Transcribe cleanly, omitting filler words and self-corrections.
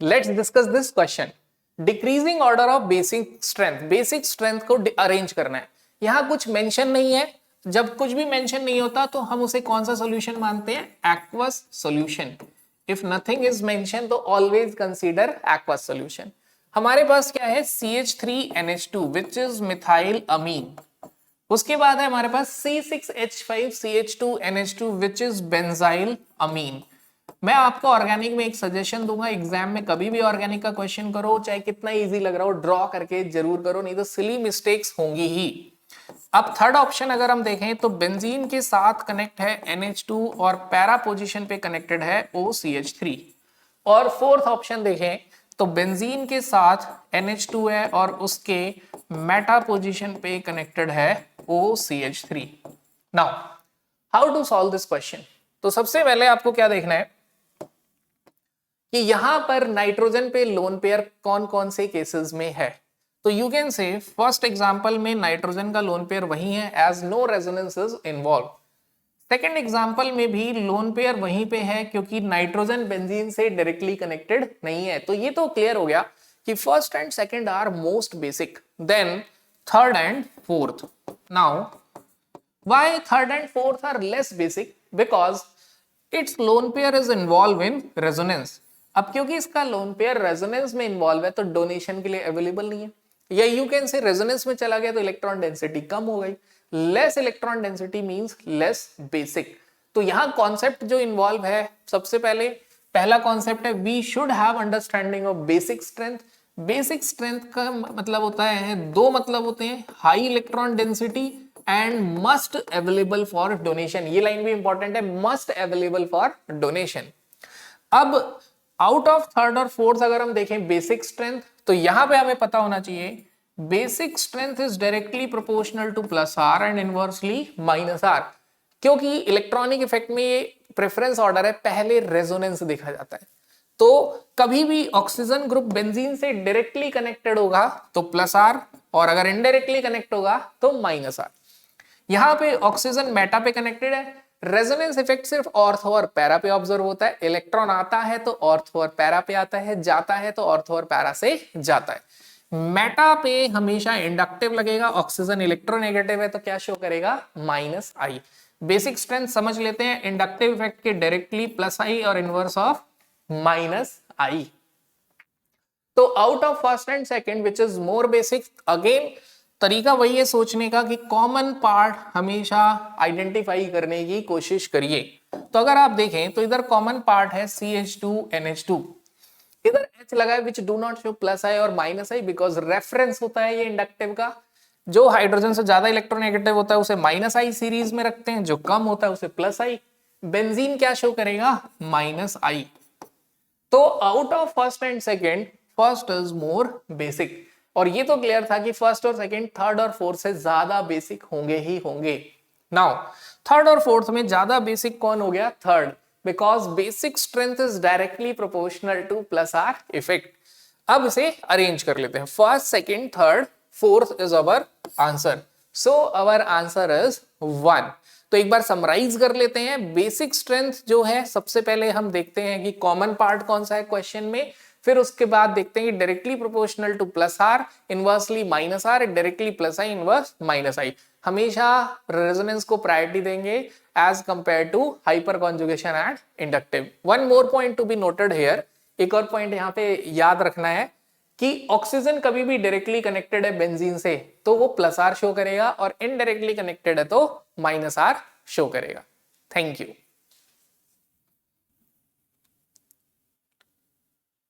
Let's discuss this question. Decreasing order of basic strength को arrange करना है। यहां कुछ मेंशन नहीं है। जब कुछ भी मेंशन नहीं होता तो हम उसे कौन सा सॉल्यूशन मानते हैं? Aqueous solution. If nothing is mention तो ऑलवेज कंसीडर एक्वस सॉल्यूशन। हमारे पास क्या है? CH3NH2 विच इज मिथाइल अमीन। उसके बाद है हमारे पास C6H5CH2NH2 विच इज बेंजाइल अमीन। मैं आपको ऑर्गेनिक में एक सजेशन दूंगा, एग्जाम में कभी भी ऑर्गेनिक का क्वेश्चन करो, चाहे कितना इजी लग रहा हो, ड्रॉ करके जरूर करो, नहीं तो सिली मिस्टेक्स होंगी ही। अब थर्ड ऑप्शन अगर हम देखें तो बेंजीन के साथ कनेक्ट है NH2 और पैरा पोजीशन पे कनेक्टेड है OCH3। और फोर्थ ऑप्शन देखें तो बेंजीन के साथ NH2 है और उसके मेटा पोजीशन पे कनेक्टेड है OCH3। Now how to solve this question? तो सबसे पहले आपको क्या देखना है कि यहां पर नाइट्रोजन पे लोन पेयर कौन कौन से केसेस में है। तो you can say first example में नाइट्रोजन का लोन पेयर वही है as no resonance is involve. Second example में भी लोन पेयर वहीं पे है क्योंकि नाइट्रोजन बेंजीन से डायरेक्टली कनेक्टेड नहीं है। तो ये तो क्लियर हो गया कि first and second are most basic, then third and fourth. Now why third and fourth are less basic? Because it's lone pair is involve in resonance. अब क्योंकि इसका लोन पेयर रेजोनेंस में इन्वॉल्व है तो donation के लिए available नहीं है, या यू कैन से रेजोनेंस में चला गया तो इलेक्ट्रॉन डेंसिटी कम हो गई। Less electron density means less basic. तो यहां कॉन्सेप्ट जो इन्वॉल्व है, सबसे पहला कॉन्सेप्ट है we should have understanding of basic strength. Basic strength का मतलब होता है, दो मतलब होते हैं, high electron density and must available for donation. ये लाइन भी इंपॉर्टेंट है, मस्ट अवेलेबल फॉर डोनेशन। अब आउट ऑफ थर्ड और फोर्थ अगर हम देखें बेसिक स्ट्रेंथ, तो यहां पे हमें पता होना चाहिए basic strength is directly proportional to plus R and inversely minus R. क्योंकि इलेक्ट्रॉनिक इफेक्ट में ये प्रेफरेंस ऑर्डर है, पहले रेजोनेंस देखा जाता है। तो कभी भी ऑक्सीजन ग्रुप बेंजीन से डायरेक्टली कनेक्टेड होगा तो प्लस आर, और अगर इनडायरेक्टली कनेक्ट होगा तो माइनस आर। यहां पे ऑक्सीजन मेटा पे कनेक्टेड है, रेजोनेंस इफेक्ट सिर्फ ऑर्थो और पैरा पे ऑब्जर्व होता है। इलेक्ट्रॉन आता है तो ऑर्थो और पैरा पे आता है, जाता है तो ऑर्थो और पैरा से जाता है। मेटा पे हमेशा इंडक्टिव लगेगा, ऑक्सीजन इलेक्ट्रोनेगेटिव है तो क्या शो करेगा? माइनस आई। बेसिक स्ट्रेंथ समझ लेते हैं, इंडक्टिव इफेक्ट के डायरेक्टली प्लस आई और इनवर्स ऑफ माइनस आई। तो out of first and second which is more basic, again तरीका वही है सोचने का कि कॉमन पार्ट हमेशा आइडेंटिफाई करने की कोशिश करिए। तो अगर आप देखें तो इधर कॉमन पार्ट है CH2NH2, इधर H लगा है which do not show plus I और माइनस आई बिकॉज रेफरेंस होता है ये इंडक्टिव का। जो हाइड्रोजन से ज्यादा इलेक्ट्रोनेगेटिव होता है उसे माइनस आई सीरीज में रखते हैं, जो कम होता है उसे प्लस आई। बेंजीन क्या शो करेगा? माइनस आई। तो out of first and second first is more basic, और ये तो क्लियर था कि फर्स्ट और सेकंड थर्ड और फोर्थ से ज्यादा बेसिक होंगे ही होंगे। नाउ थर्ड और फोर्थ में ज्यादा बेसिक कौन हो गया? Third, because basic strength is directly proportional to plus are effect. अब इसे अरेंज कर लेते हैं, first second third fourth is our answer. So our answer is 1। तो एक बार समराइज कर लेते हैं। बेसिक स्ट्रेंथ जो है, सबसे पहले हम देखते हैं कि कॉमन पार्ट कौन सा है क्वेश्चन में, फिर उसके बाद देखते हैं कि directly proportional to plus R, inversely minus R, directly plus I, inverse minus I. हमेशा रेजोनेंस को प्रायोरिटी देंगे as compare to hyperconjugation and inductive. One more point to be noted here, एक और पॉइंट यहाँ पे याद रखना है कि ऑक्सीजन कभी भी डायरेक्टली कनेक्टेड है बेंजीन से तो वो प्लस आर शो करेगा, और इनडायरेक्टली कनेक्टेड है तो माइनस आर शो करेगा। Thank you.